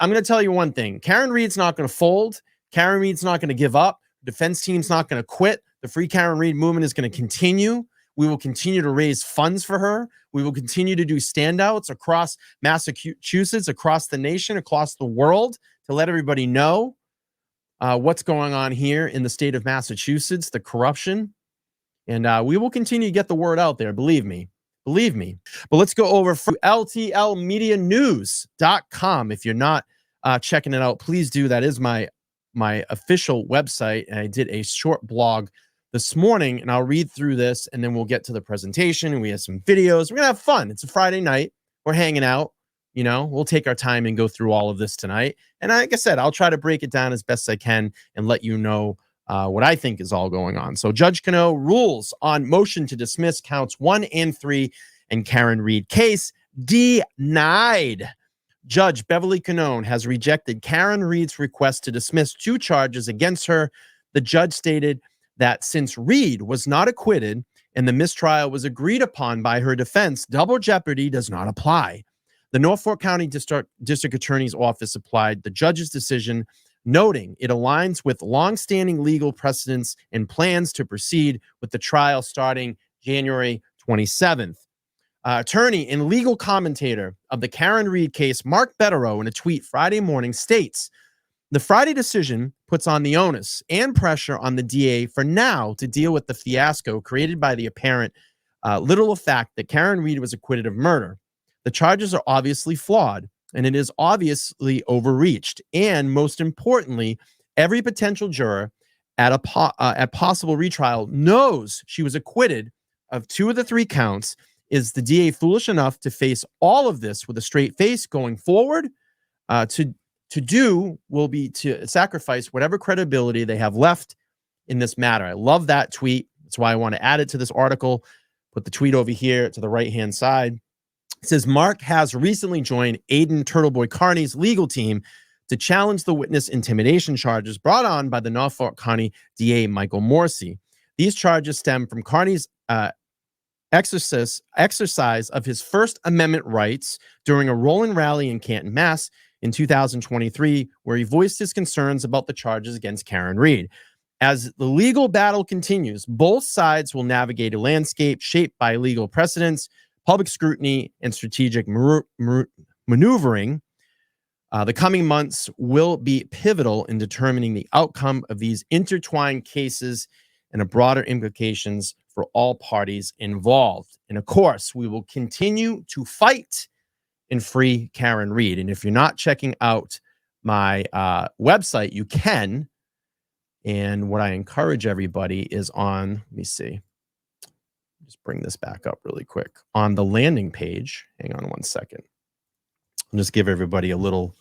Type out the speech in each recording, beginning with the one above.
I'm going to tell you one thing. Karen Reed's not going to fold. Karen Reed's not going to give up. Defense team's not going to quit. The Free Karen Reed movement is going to continue. We will continue to raise funds for her. We will continue to do standouts across Massachusetts, across the nation, across the world to let everybody know what's going on here in the state of Massachusetts, the corruption. And we will continue to get the word out there. Believe me. Believe me. But let's go over to ltlmedianews.com. If you're not checking it out, please do. That is my official website. And I did a short blog this morning, and I'll read through this, and then we'll get to the presentation, and we have some videos. We're going to have fun. It's a Friday night. We're hanging out. You know, we'll take our time and go through all of this tonight. And like I said, I'll try to break it down as best I can and let you know what I think is all going on. So Judge Cano rules on motion to dismiss counts 1 and 3 and Karen Reed case denied. Judge Beverly Canone has rejected Karen Reed's request to dismiss 2 charges against her. The judge stated that since Reed was not acquitted and the mistrial was agreed upon by her defense, double jeopardy does not apply. The Norfolk County District Attorney's Office applied the judge's decision, noting it aligns with longstanding legal precedents and plans to proceed with the trial starting January 27th. Attorney and legal commentator of the Karen Reed case, Mark Betterow, in a tweet Friday morning states, the Friday decision puts on the onus and pressure on the DA for now to deal with the fiasco created by the apparent literal fact that Karen Reed was acquitted of murder. The charges are obviously flawed, and it is obviously overreached. And most importantly, every potential juror at possible retrial knows she was acquitted of 2 of the 3 counts. Is the DA foolish enough to face all of this with a straight face going forward? To do will be to sacrifice whatever credibility they have left in this matter. I love that tweet. That's why I want to add it to this article. Put the tweet over here to the right-hand side. It says, Mark has recently joined Aidan Turtleboy Carney's legal team to challenge the witness intimidation charges brought on by the Norfolk County DA Michael Morrissey. These charges stem from Carney's exercise of his First Amendment rights during a rolling rally in Canton, Mass. In 2023, where he voiced his concerns about the charges against Karen Reed. As the legal battle continues, both sides will navigate a landscape shaped by legal precedents, public scrutiny, and strategic maneuvering. The coming months will be pivotal in determining the outcome of these intertwined cases and the broader implications for all parties involved. And of course, we will continue to fight and free Karen Reed. And if you're not checking out my website, you can. And what I encourage everybody is on, let me see, just bring this back up really quick. On the landing page, hang on one second. I'll just give everybody a little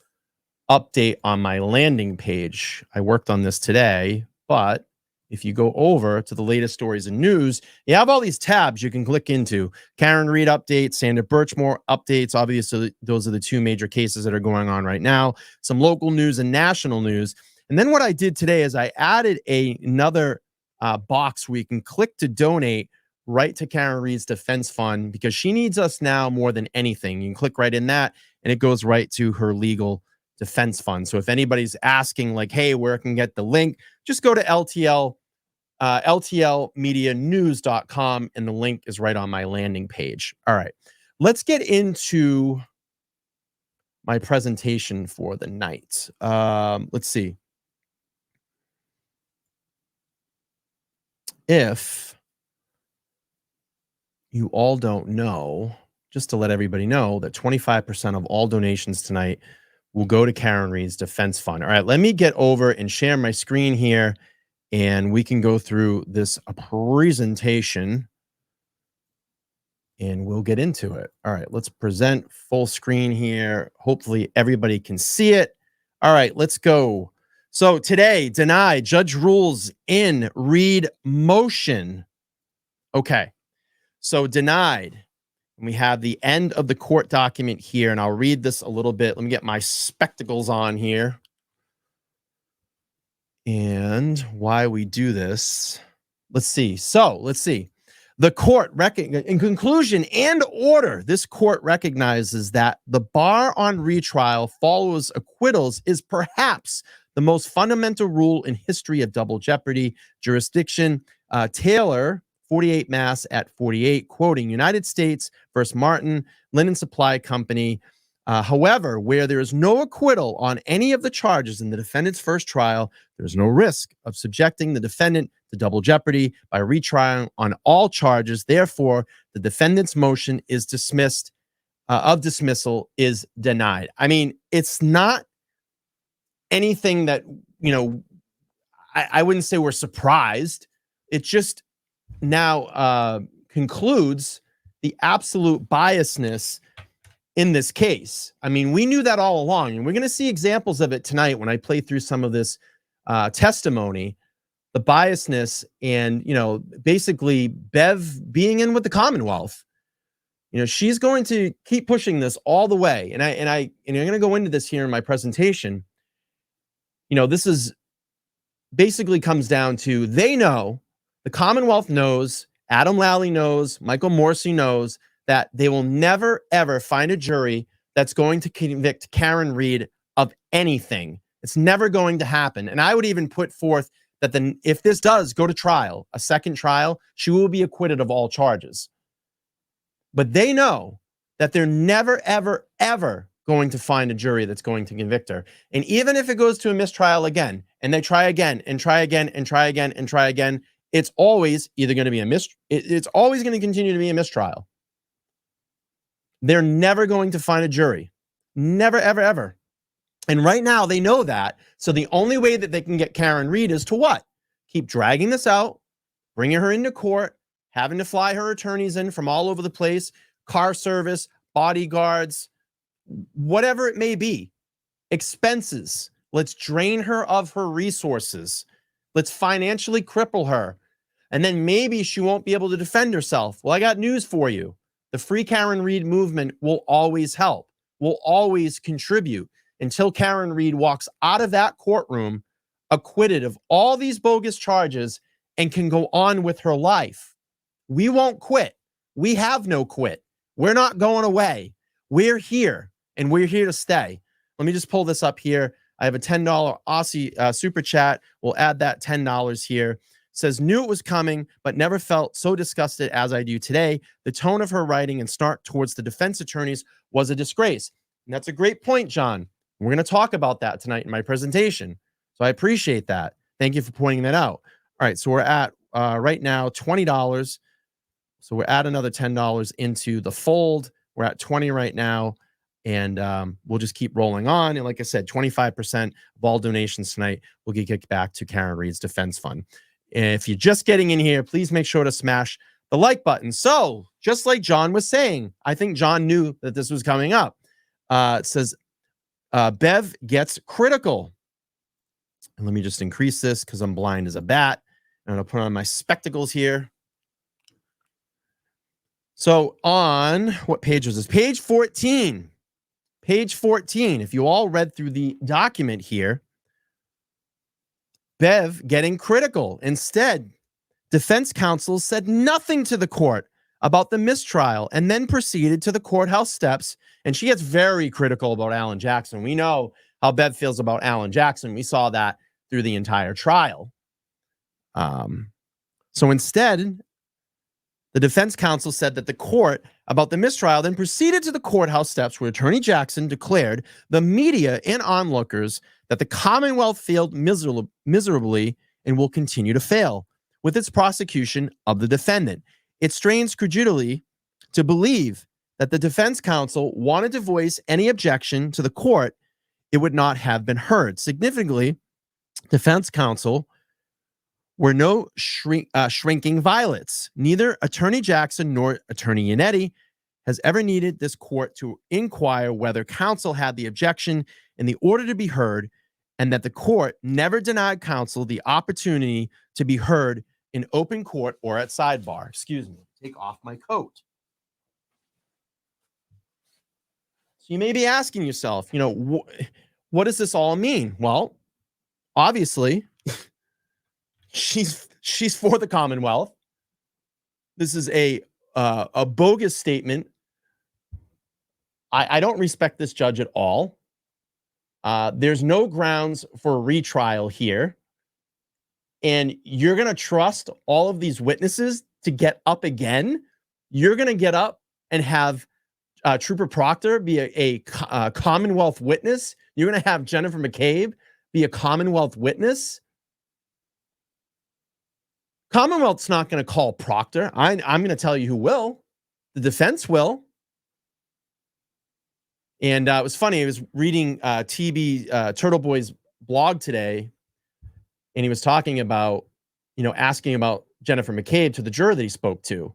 update on my landing page. I worked on this today, but if you go over to the latest stories and news, you have all these tabs you can click into. Karen Reed updates, Sandra Birchmore updates. Obviously, those are the 2 major cases that are going on right now. Some local news and national news. And then what I did today is I added another box where you can click to donate right to Karen Reed's defense fund because she needs us now more than anything. You can click right in that, and it goes right to her legal defense fund. So if anybody's asking like, hey, where I can get the link, just go to ltlmedianews.com, and the link is right on my landing page. All right, let's get into my presentation for the night. Let's see. If you all don't know, just to let everybody know that 25% of all donations tonight will go to Karen Reed's defense fund. All right, let me get over and share my screen here, and we can go through this presentation, and we'll get into it. All right, let's present full screen here. Hopefully everybody can see it. All right, let's go. So today, denied, judge rules in Reed motion. Okay, so denied. And we have the end of the court document here, and I'll read this a little bit. Let me get my spectacles on here. And why we do this, let's see. So let's see. The court, in conclusion and order, this court recognizes that the bar on retrial follows acquittals is perhaps the most fundamental rule in history of double jeopardy jurisdiction. Taylor, 48 Mass at 48, quoting United States versus Martin, Linen Supply Company. However, where there is no acquittal on any of the charges in the defendant's first trial, there is no risk of subjecting the defendant to double jeopardy by retrial on all charges. Therefore, the defendant's motion is dismissal is denied. I mean, it's not anything that, I wouldn't say we're surprised. It just now concludes the absolute biasness in this case. I mean, we knew that all along, and we're going to see examples of it tonight when I play through some of this testimony, the biasness, and, basically Bev being in with the Commonwealth. She's going to keep pushing this all the way. And I'm going to go into this here in my presentation. This is basically comes down to, they know, the Commonwealth knows, Adam Lally knows, Michael Morsi knows, that they will never, ever find a jury that's going to convict Karen Read of anything. It's never going to happen. And I would even put forth that if this does go to trial, a second trial, she will be acquitted of all charges. But they know that they're never, ever, ever going to find a jury that's going to convict her. And even if it goes to a mistrial again, and they try again, and try again, and try again, and try again, it's always either going to be it's always going to continue to be a mistrial. They're never going to find a jury. Never, ever, ever. And right now they know that. So the only way that they can get Karen Read is to what? Keep dragging this out, bringing her into court, having to fly her attorneys in from all over the place, car service, bodyguards, whatever it may be, expenses. Let's drain her of her resources. Let's financially cripple her. And then maybe she won't be able to defend herself. Well, I got news for you. The Free Karen Read movement will always help, will always contribute until Karen Read walks out of that courtroom acquitted of all these bogus charges and can go on with her life. We won't quit. We have no quit. We're not going away. We're here, and we're here to stay. Let me just pull this up here. I have a $10 Aussie super chat. We'll add that $10 here. Says, knew it was coming, but never felt so disgusted as I do today. The tone of her writing and snark towards the defense attorneys was a disgrace. And that's a great point, John. We're going to talk about that tonight in my presentation. So I appreciate that. Thank you for pointing that out. All right, so we're at, right now, $20. So we're at another $10 into the fold. We're at 20 right now. And we'll just keep rolling on. And like I said, 25% of all donations tonight will get kicked back to Karen Read's defense fund. If you're just getting in here, please make sure to smash the like button. So, just like John was saying, I think John knew that this was coming up. It says, Bev gets critical. And let me just increase this because I'm blind as a bat. I'm going to put on my spectacles here. So, on what page was this? Page 14. Page 14. If you all read through the document here, Bev getting critical. Instead, defense counsel said nothing to the court about the mistrial and then proceeded to the courthouse steps. And she gets very critical about Alan Jackson. We know how Bev feels about Alan Jackson. We saw that through the entire trial. So instead, the defense counsel said that the court about the mistrial then proceeded to the courthouse steps where Attorney Jackson declared the media and onlookers that the Commonwealth failed miserably and will continue to fail with its prosecution of the defendant. It strains credulity to believe that the defense counsel wanted to voice any objection to the court, it would not have been heard. Significantly, defense counsel were no shrinking violets. Neither Attorney Jackson nor Attorney Yannetti has ever needed this court to inquire whether counsel had the objection in the order to be heard, and that the court never denied counsel the opportunity to be heard in open court or at sidebar. Excuse me, take off my coat. So you may be asking yourself, what does this all mean? Well, obviously, she's for the Commonwealth. This is a bogus statement. I don't respect this judge at all. There's no grounds for a retrial here. And you're going to trust all of these witnesses to get up again? You're going to get up and have Trooper Proctor be a Commonwealth witness? You're going to have Jennifer McCabe be a Commonwealth witness? Commonwealth's not going to call Proctor. I'm going to tell you who will. The defense will. And it was funny. I was reading TB Turtle Boy's blog today, and he was talking about, asking about Jennifer McCabe to the juror that he spoke to.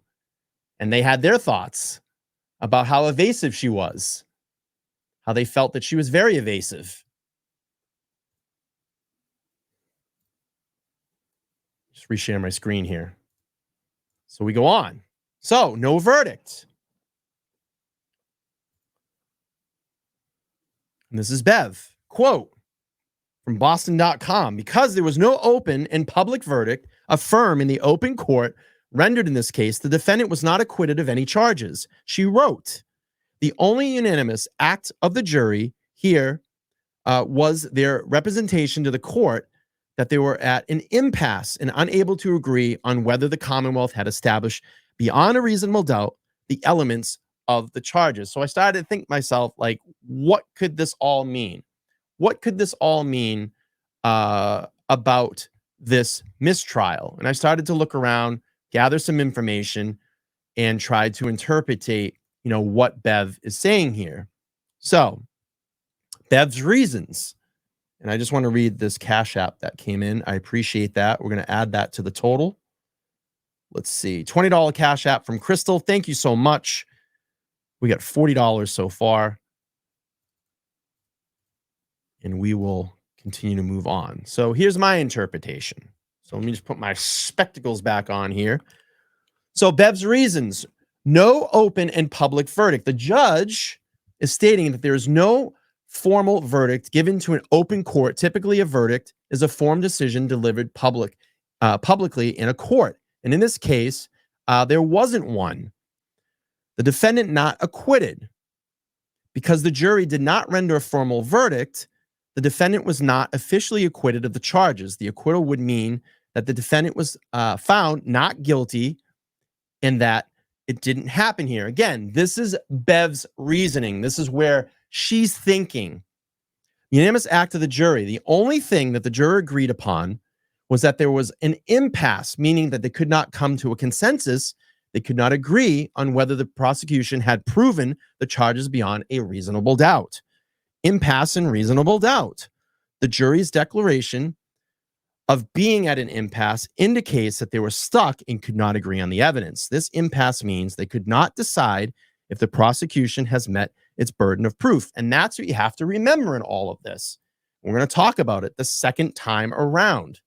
And they had their thoughts about how evasive she was, how they felt that she was very evasive. Just reshare my screen here. So we go on. So, no verdict. And this is Bev. Quote from Boston.com. Because there was no open and public verdict, affirm in the open court rendered in this case, the defendant was not acquitted of any charges. She wrote, the only unanimous act of the jury here was their representation to the court that they were at an impasse and unable to agree on whether the Commonwealth had established beyond a reasonable doubt the elements of the charges. So I started to think to myself, like, what could this all mean? What could this all mean about this mistrial? And I started to look around, gather some information, and try to interpretate, what Bev is saying here. So, Bev's reasons. And I just want to read this Cash App that came in. I appreciate that. We're going to add that to the total. Let's see. $20 Cash App from Crystal. Thank you so much. We got $40 so far. And we will continue to move on. So here's my interpretation. So let me just put my spectacles back on here. So Bev's reasons. No open and public verdict. The judge is stating that there is no formal verdict given to an open court. Typically, a verdict is a formal decision delivered publicly in a court. And in this case, there wasn't one. The defendant not acquitted. Because the jury did not render a formal verdict, the defendant was not officially acquitted of the charges. The acquittal would mean that the defendant was found not guilty and that it didn't happen here. Again, this is Bev's reasoning. This is where she's thinking. Unanimous act of the jury. The only thing that the juror agreed upon was that there was an impasse, meaning that they could not come to a consensus. They could not agree on whether the prosecution had proven the charges beyond a reasonable doubt. Impasse and reasonable doubt. The jury's declaration of being at an impasse indicates that they were stuck and could not agree on the evidence. This impasse means they could not decide if the prosecution has met its burden of proof. And that's what you have to remember in all of this. We're going to talk about it the second time around.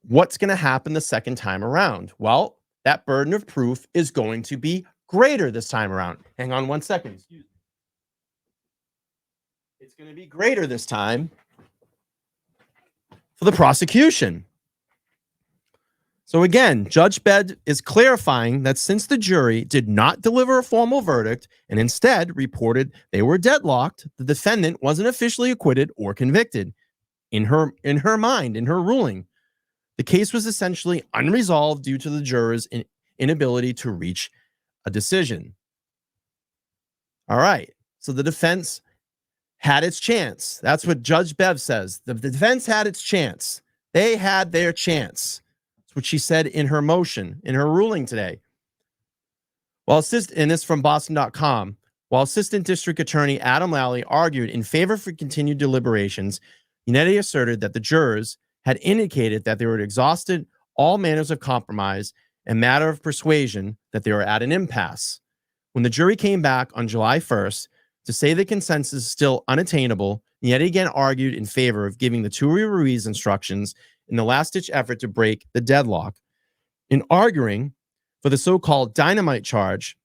What's going to happen the second time around? Well, that burden of proof is going to be greater this time around. Hang on one second. Excuse me. It's going to be greater this time for the prosecution. So again, Judge Bed is clarifying that since the jury did not deliver a formal verdict and instead reported they were deadlocked, the defendant wasn't officially acquitted or convicted. In her mind, in her ruling, the case was essentially unresolved due to the jurors' inability to reach a decision. All right, so the defense had its chance. That's what Judge Bev says. The defense had its chance. They had their chance. That's what she said in her motion, in her ruling today. And this from Boston.com. While Assistant District Attorney Adam Lally argued in favor for continued deliberations, Unetti asserted that the jurors had indicated that they were exhausted all manners of compromise and matter of persuasion, that they were at an impasse. When the jury came back on July 1st to say the consensus is still unattainable, yet again argued in favor of giving the Turi Ruiz instructions in the last-ditch effort to break the deadlock. In arguing for the so-called dynamite charge,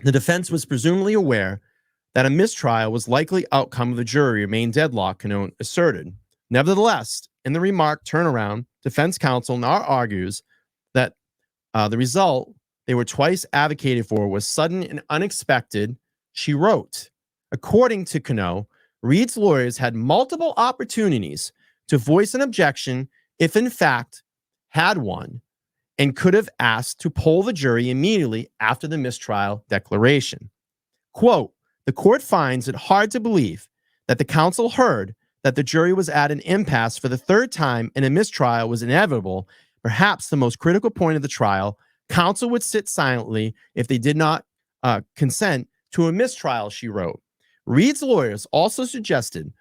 the defense was presumably aware that a mistrial was likely outcome of the jury remained deadlocked, Canone asserted. Nevertheless, in the remark turnaround, defense counsel now argues that The result they were twice advocated for was sudden and unexpected, she wrote. According to Cano, Reed's lawyers had multiple opportunities to voice an objection if, in fact, had one, and could have asked to poll the jury immediately after the mistrial declaration. Quote, the court finds it hard to believe that the counsel heard that the jury was at an impasse for the third time and a mistrial was inevitable, perhaps the most critical point of the trial. Counsel would sit silently if they did not consent to a mistrial, she wrote. Reed's lawyers also suggested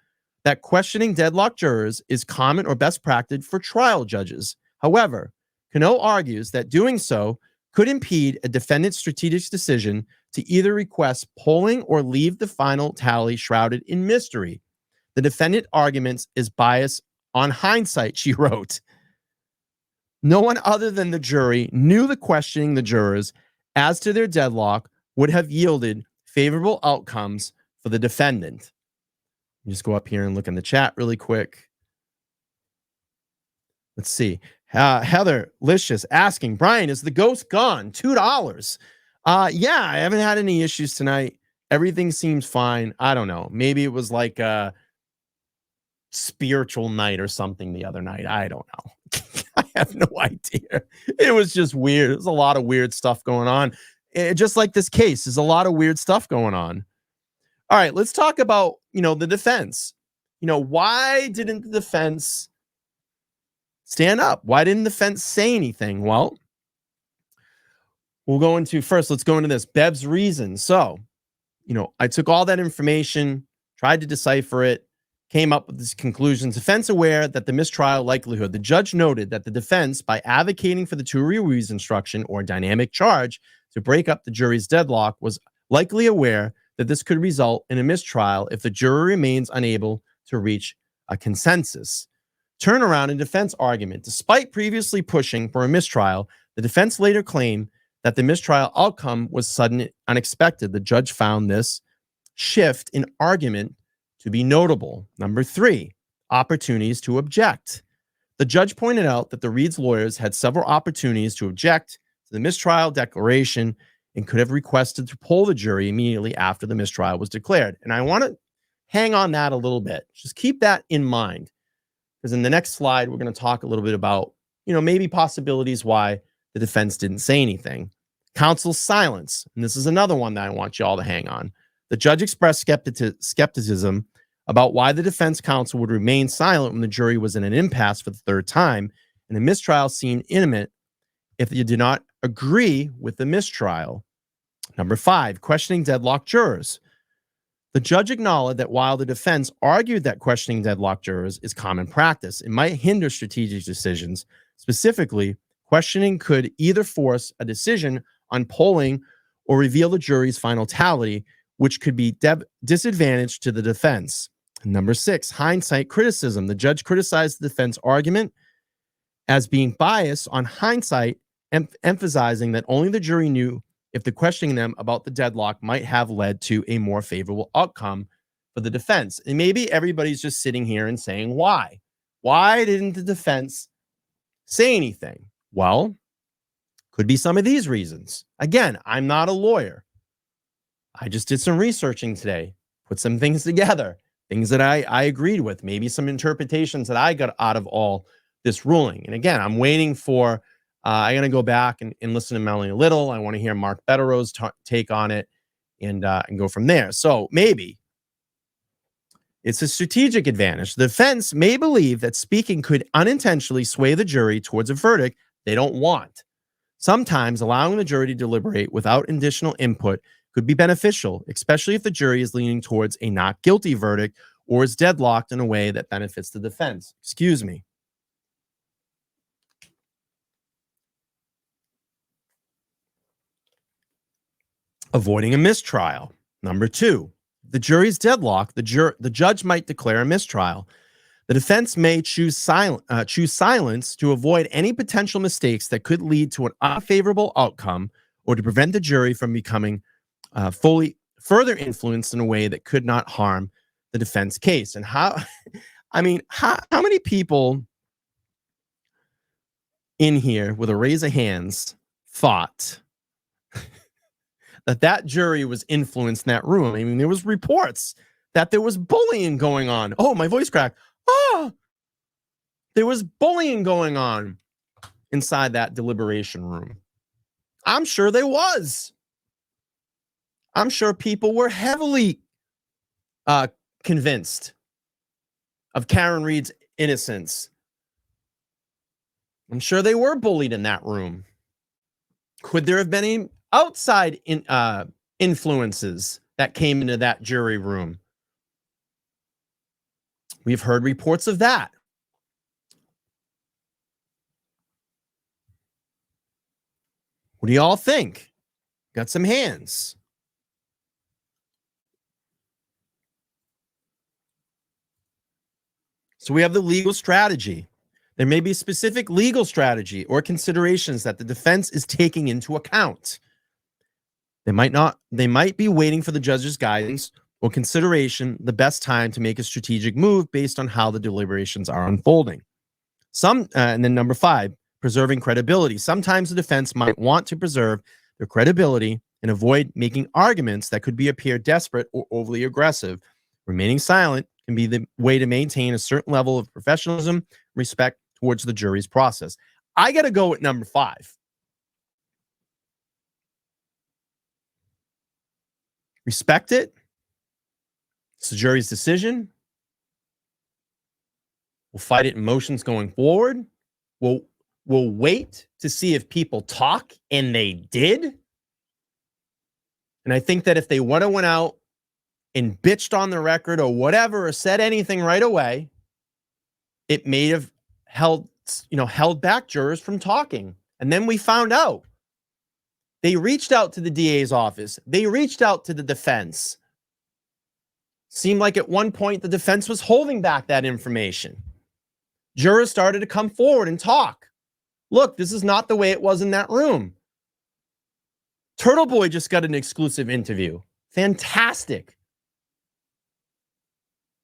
that questioning deadlocked jurors is common or best practice for trial judges. However, Cano argues that doing so could impede a defendant's strategic decision to either request polling or leave the final tally shrouded in mystery. The defendant arguments is biased on hindsight, she wrote. No one other than the jury knew the questioning the jurors as to their deadlock would have yielded favorable outcomes for the defendant. Just go up here and look in the chat really quick. Let's see. Heather Licious asking, Brian, is the ghost gone? $2. Yeah, I haven't had any issues tonight. Everything seems fine. I don't know. Maybe it was like a spiritual night or something the other night. I don't know. I have no idea. It was just weird. There's a lot of weird stuff going on. Just like this case, there's a lot of weird stuff going on. All right, let's talk about, the defense. Why didn't the defense stand up? Why didn't the defense say anything? Well, let's go into this. Bev's reason. So, I took all that information, tried to decipher it, came up with these conclusions. Defense aware that the mistrial likelihood. The judge noted that the defense, by advocating for the two rereads instruction or dynamic charge to break up the jury's deadlock, was likely aware that this could result in a mistrial if the jury remains unable to reach a consensus. Turnaround in defense argument. Despite previously pushing for a mistrial, the defense later claimed that the mistrial outcome was sudden and unexpected. The judge found this shift in argument to be notable. Number 3, opportunities to object. The judge pointed out that the Reed's lawyers had several opportunities to object to the mistrial declaration and could have requested to poll the jury immediately after the mistrial was declared. And I want to hang on that a little bit. Just keep that in mind, because in the next slide, we're going to talk a little bit about, maybe possibilities why the defense didn't say anything. Counsel's silence. And this is another one that I want you all to hang on. The judge expressed skepticism about why the defense counsel would remain silent when the jury was in an impasse for the third time, and the mistrial seemed imminent if you did not agree with the mistrial. Number 5, questioning deadlocked jurors. The judge acknowledged that while the defense argued that questioning deadlocked jurors is common practice, it might hinder strategic decisions. Specifically, questioning could either force a decision on polling or reveal the jury's final tally, which could be disadvantage to the defense. Number 6, hindsight criticism. The judge criticized the defense argument as being biased on hindsight, emphasizing that only the jury knew if the questioning them about the deadlock might have led to a more favorable outcome for the defense. And maybe everybody's just sitting here and saying, why? Why didn't the defense say anything? Well, could be some of these reasons. Again, I'm not a lawyer. I just did some researching today, put some things together, things that I agreed with, maybe some interpretations that I got out of all this ruling. And again, I'm waiting for, I'm going to go back and listen to Melanie Little. I want to hear Mark Bettero's take on it and go from there. So maybe it's a strategic advantage. The defense may believe that speaking could unintentionally sway the jury towards a verdict they don't want. Sometimes allowing the jury to deliberate without additional input could be beneficial, especially if the jury is leaning towards a not guilty verdict or is deadlocked in a way that benefits the defense. Excuse me. Avoiding a mistrial. Number 2, the jury's deadlocked, the judge might declare a mistrial. The defense may choose silence to avoid any potential mistakes that could lead to an unfavorable outcome or to prevent the jury from becoming fully further influenced in a way that could not harm the defense case. And how many people in here with a raise of hands thought that that jury was influenced in that room. I mean, there was reports that there was bullying going on. Oh, my voice cracked. Oh, there was bullying going on inside that deliberation room. I'm sure there was. I'm sure people were heavily convinced of Karen Reed's innocence. I'm sure they were bullied in that room. Could there have been any outside influences that came into that jury room? We've heard reports of that. What do y'all think? Got some hands. So we have the legal strategy. There may be specific legal strategy or considerations that the defense is taking into account. They might be waiting for the judge's guidance or consideration the best time to make a strategic move based on how the deliberations are unfolding. And then number 5, preserving credibility. Sometimes the defense might want to preserve their credibility and avoid making arguments that could appear desperate or overly aggressive. Remaining silent can be the way to maintain a certain level of professionalism, respect towards the jury's process. I got to go with number 5. Respect it. It's the jury's decision. We'll fight it in motions going forward. We'll wait to see if people talk, and they did. And I think that if they would have went out and bitched on the record or whatever, or said anything right away, it may have held back jurors from talking. And then we found out. They reached out to the DA's office. They reached out to the defense. Seemed like at one point the defense was holding back that information. Jurors started to come forward and talk. Look, this is not the way it was in that room. Turtle Boy just got an exclusive interview. Fantastic.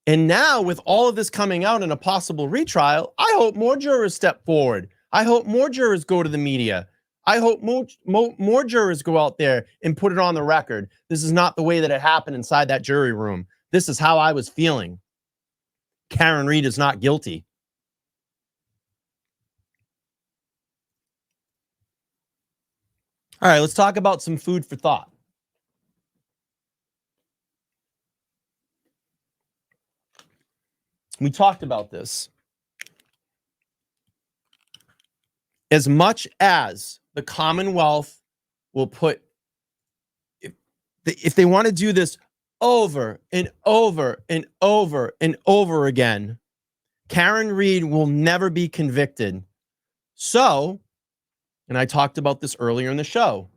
And now with all of this coming out in a possible retrial, I hope more jurors step forward. I hope more jurors go to the media. I hope more jurors go out there and put it on the record. This is not the way that it happened inside that jury room. This is how I was feeling. Karen Reed is not guilty. All right, let's talk about some food for thought. We talked about this. As much as the Commonwealth will put, if they want to do this over and over and over and over again, Karen Reed will never be convicted. So, and I talked about this earlier in the show,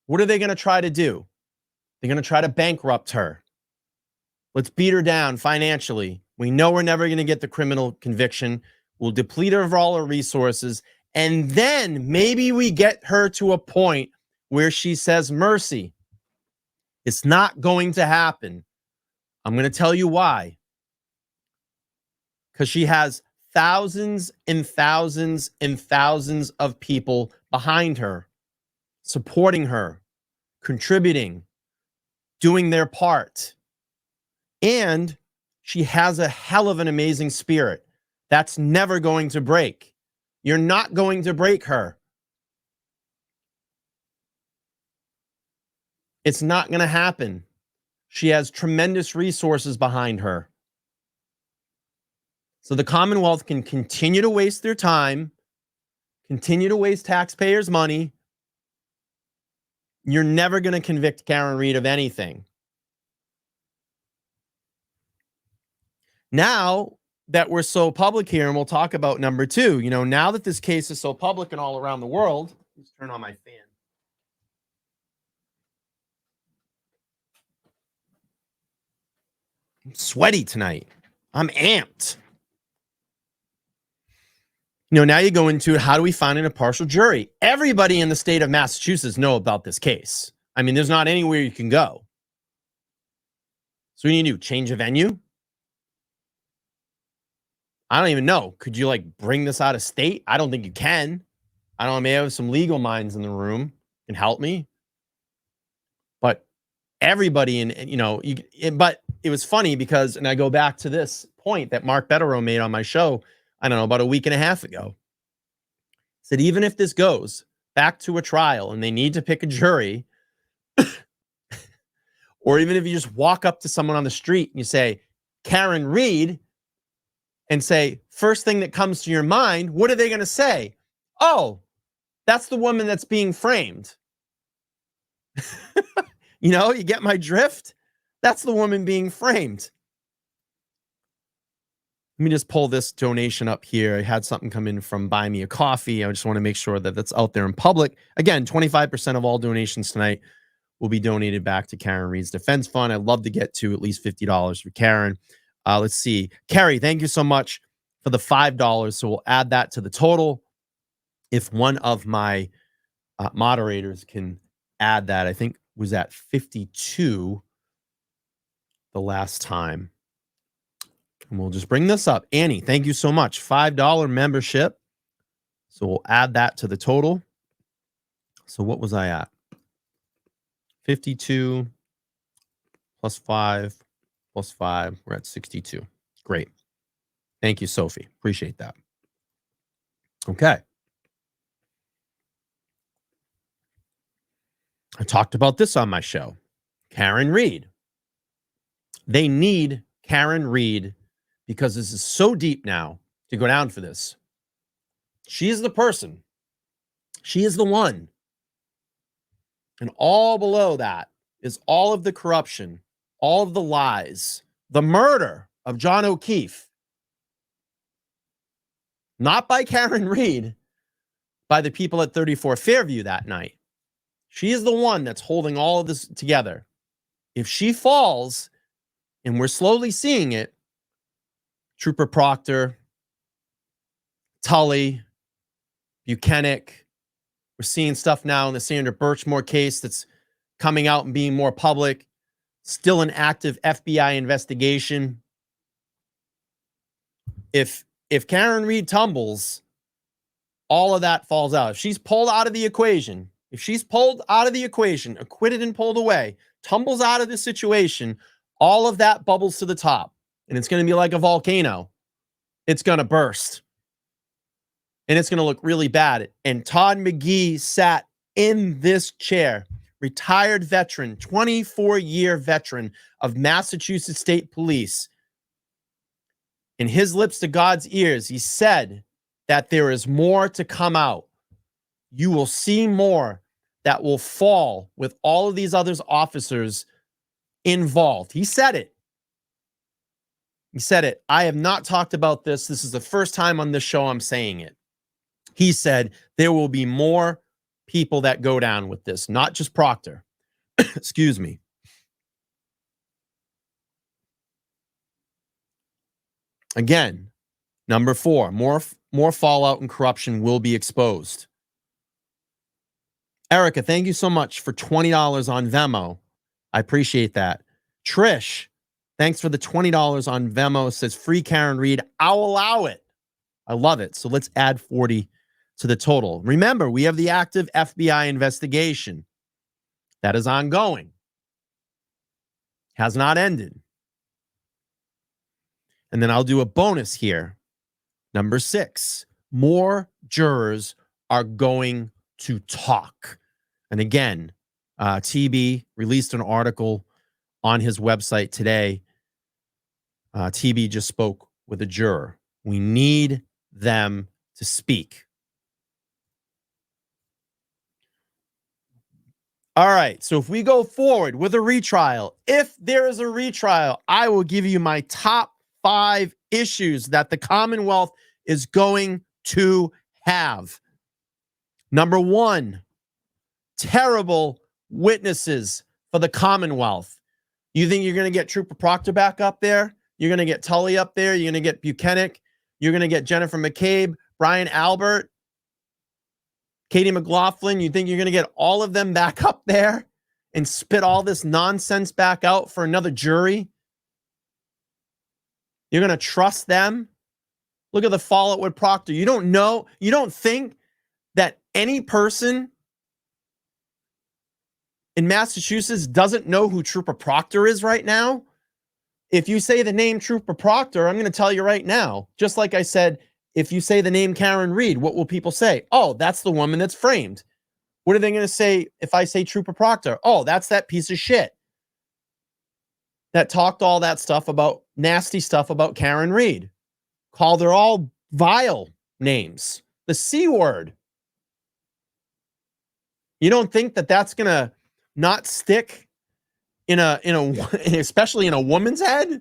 what are they going to try to do? They're going to try to bankrupt her. Let's beat her down financially. We know we're never going to get the criminal conviction. We'll deplete her of all her resources. And then maybe we get her to a point where she says mercy. It's not going to happen. I'm going to tell you why. Because she has thousands and thousands and thousands of people behind her, supporting her, contributing, doing their part. And she has a hell of an amazing spirit that's never going to break. You're not going to break her. It's not going to happen. She has tremendous resources behind her. So the Commonwealth can continue to waste their time, continue to waste taxpayers' money. You're never going to convict Karen Reed of anything. Now that we're so public here, and we'll talk about number 2, now that this case is so public and all around the world, let's turn on my fan. I'm sweaty tonight. I'm amped. Now you go into how do we find an impartial jury? Everybody in the state of Massachusetts know about this case. I mean, there's not anywhere you can go. So what do you do? Change a venue? I don't even know. Could you bring this out of state? I don't think you can. I don't know. I may have some legal minds in the room. can help me. But everybody but it was funny because, and I go back to this point that Mark Betterow made on my show, I don't know, about a week and a half ago. Said, even if this goes back to a trial and they need to pick a jury, or even if you just walk up to someone on the street and you say, Karen Reed, and say, first thing that comes to your mind, what are they going to say? Oh, that's the woman that's being framed. You get my drift? That's the woman being framed. Let me just pull this donation up here. I had something come in from Buy Me a Coffee. I just want to make sure that that's out there in public. Again, 25% of all donations tonight will be donated back to Karen Reed's Defense Fund. I'd love to get to at least $50 for Karen. Let's see. Carrie, thank you so much for the $5. So we'll add that to the total. If one of my moderators can add that, I think was at 52 the last time. And we'll just bring this up. Annie, thank you so much. $5 membership. So we'll add that to the total. So what was I at? 52 plus 5 plus 5. We're at 62. Great. Thank you, Sophie. Appreciate that. Okay. I talked about this on my show. Karen Reed. They need Karen Reed because this is so deep now to go down for this. She is the person. She is the one. And all below that is all of the corruption, all of the lies, the murder of John O'Keefe. Not by Karen Reed, by the people at 34 Fairview that night. She is the one that's holding all of this together. If she falls, and we're slowly seeing it, Trooper Proctor, Tully, Buchanan, we're seeing stuff now in the Sandra Birchmore case that's coming out and being more public. Still an active FBI investigation. If Karen Reed tumbles, all of that falls out. If she's pulled out of the equation, acquitted and pulled away, tumbles out of the situation, all of that bubbles to the top. And it's going to be like a volcano. It's going to burst. And it's going to look really bad. And Todd McGee sat in this chair, retired veteran, 24-year veteran of Massachusetts State Police. In his lips to God's ears, he said that there is more to come out. You will see more that will fall with all of these other officers involved. He said it. He said it. I have not talked about this. This is the first time on this show I'm saying it. He said there will be more people that go down with this, not just Proctor. Excuse me. Again, number 4, more fallout and corruption will be exposed. Erica, thank you so much for $20 on Venmo. I appreciate that. Trish, thanks for the $20 on Venmo. Says free Karen Reed. I'll allow it. I love it. So let's add 40 to the total. Remember, we have the active FBI investigation that is ongoing. Has not ended. And then I'll do a bonus here. Number 6, more jurors are going to talk. And again, TB released an article on his website today. TB just spoke with a juror. We need them to speak. All right, so if we go forward with a retrial, if there is a retrial, I will give you my top 5 issues that the Commonwealth is going to have. Number 1, terrible witnesses for the Commonwealth. You think you're going to get Trooper Proctor back up there? You're going to get Tully up there? You're going to get Buchanan? You're going to get Jennifer McCabe, Brian Albert, Katie McLaughlin? You think you're going to get all of them back up there and spit all this nonsense back out for another jury? You're going to trust them? Look at the fallout with Proctor. You don't think that any person in Massachusetts doesn't know who Trooper Proctor is right now, if you say the name Trooper Proctor, I'm going to tell you right now, just like I said, if you say the name Karen Reed, what will people say? Oh, that's the woman that's framed. What are they going to say if I say Trooper Proctor? Oh, that's that piece of shit that talked all that stuff about, nasty stuff about Karen Reed. Called her all vile names. The C word. You don't think that that's going to not stick especially in a woman's head?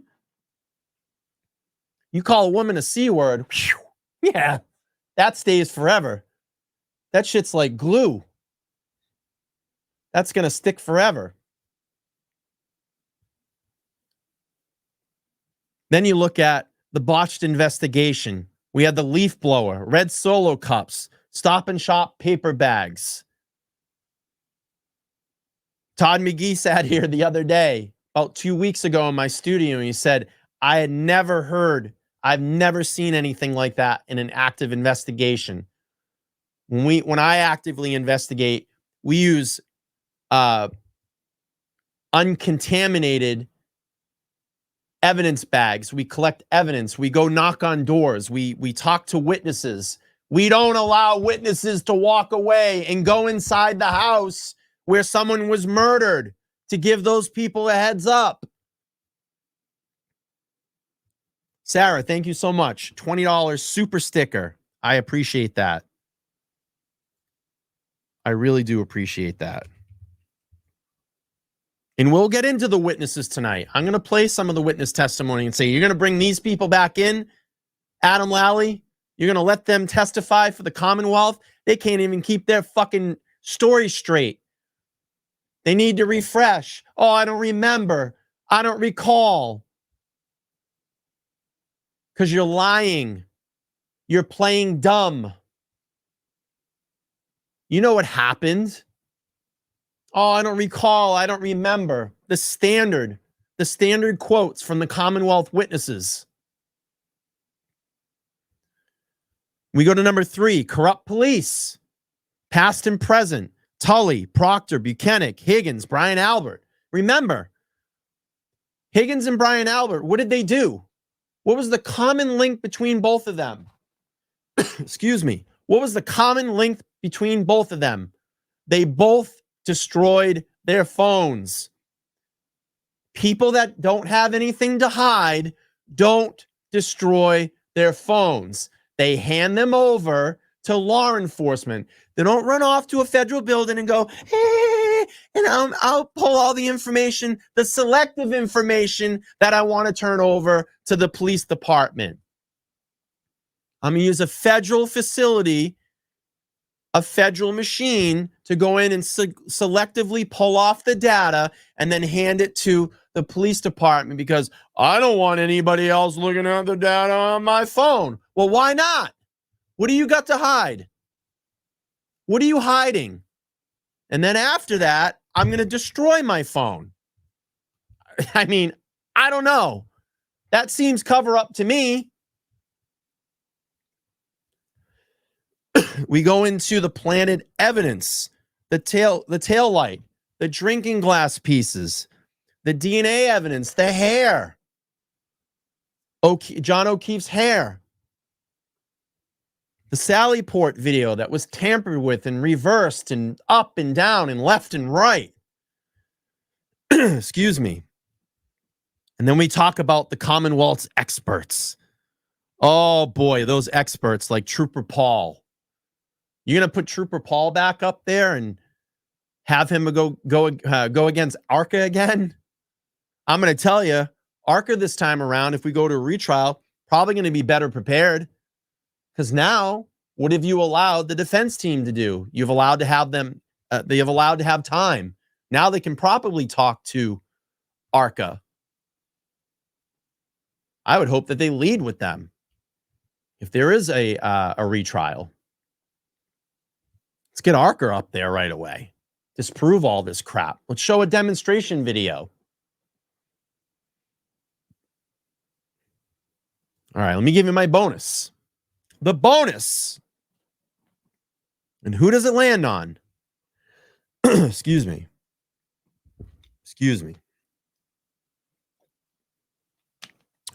You call a woman a C word, whew, yeah, that stays forever. That shit's like glue. That's going to stick forever. Then you look at the botched investigation. We had the leaf blower, red Solo cups, Stop and Shop paper bags. Todd McGee sat here the other day, about 2 weeks ago in my studio, and he said, I've never seen anything like that in an active investigation. When I actively investigate, we use uncontaminated evidence bags. We collect evidence. We go knock on doors. We talk to witnesses. We don't allow witnesses to walk away and go inside the house where someone was murdered to give those people a heads up. Sarah, thank you so much. $20 super sticker. I appreciate that. I really do appreciate that. And we'll get into the witnesses tonight. I'm going to play some of the witness testimony and say, you're going to bring these people back in, Adam Lally? You're going to let them testify for the Commonwealth? They can't even keep their fucking story straight. They need to refresh. Oh, I don't remember. I don't recall. Because you're lying. You're playing dumb. You know what happened? Oh, I don't recall. I don't remember. The standard quotes from the Commonwealth witnesses. We go to number 3, corrupt police, past and present. Tully, Proctor, Buchanan, Higgins, Brian Albert. Remember, Higgins and Brian Albert, what did they do? What was the common link between both of them? Excuse me. What was the common link between both of them? They both destroyed their phones. People that don't have anything to hide don't destroy their phones. They hand them over to law enforcement. They don't run off to a federal building and go, hey, and I'll pull all the information, the selective information that I want to turn over to the police department. I'm going to use a federal facility, a federal machine to go in and selectively pull off the data and then hand it to the police department because I don't want anybody else looking at the data on my phone. Well, why not? What do you got to hide? What are you hiding? And then after that, I'm going to destroy my phone. I mean, I don't know. That seems cover up to me. We go into the planted evidence, the tail light, the drinking glass pieces, the DNA evidence, the hair, John O'Keefe's hair, the Sally Port video that was tampered with and reversed and up and down and left and right. Excuse me. And then we talk about the Commonwealth's experts. Oh boy, those experts like Trooper Paul. You're going to put Trooper Paul back up there and have him go against ARCA again? I'm going to tell you, ARCA this time around, if we go to a retrial, probably going to be better prepared. Because now, what have you allowed the defense team to do? You've allowed to have them, they have allowed to have time. Now they can probably talk to ARCA. I would hope that they lead with them if there is a retrial. Let's get ARCA up there right away. Disprove all this crap. Let's show a demonstration video. All right, let me give you my bonus. The bonus. And who does it land on? Excuse me. Excuse me.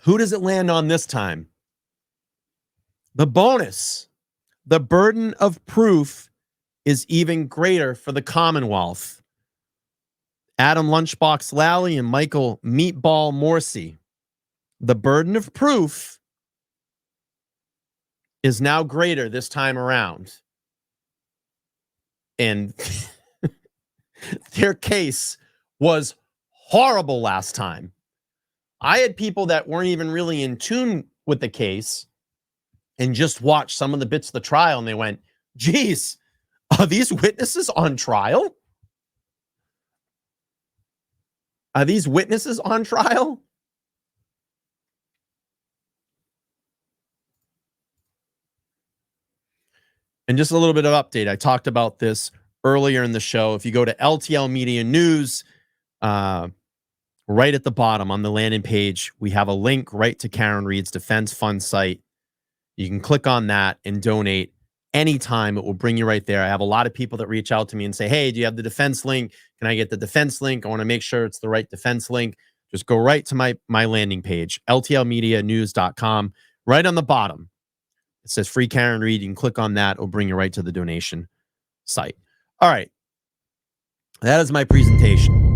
Who does it land on this time? The bonus. The burden of proof is even greater for the Commonwealth. Adam Lunchbox Lally and Michael Meatball Morsi. The burden of proof is now greater this time around. And their case was horrible last time. I had people that weren't even really in tune with the case and just watched some of the bits of the trial, and they went, geez, are these witnesses on trial? Are these witnesses on trial? And just a little bit of update. I talked about this earlier in the show. If you go to LTL Media News, right at the bottom on the landing page, we have a link right to Karen Reed's Defense Fund site. You can click on that and donate anytime. It will bring you right there. I have a lot of people that reach out to me and say, hey, do you have the defense link? Can I get the defense link? I want to make sure it's the right defense link. Just go right to my landing page, ltlmedianews.com. Right on the bottom, it says free Karen Reed. You can click on that. It'll bring you right to the donation site. All right. That is my presentation.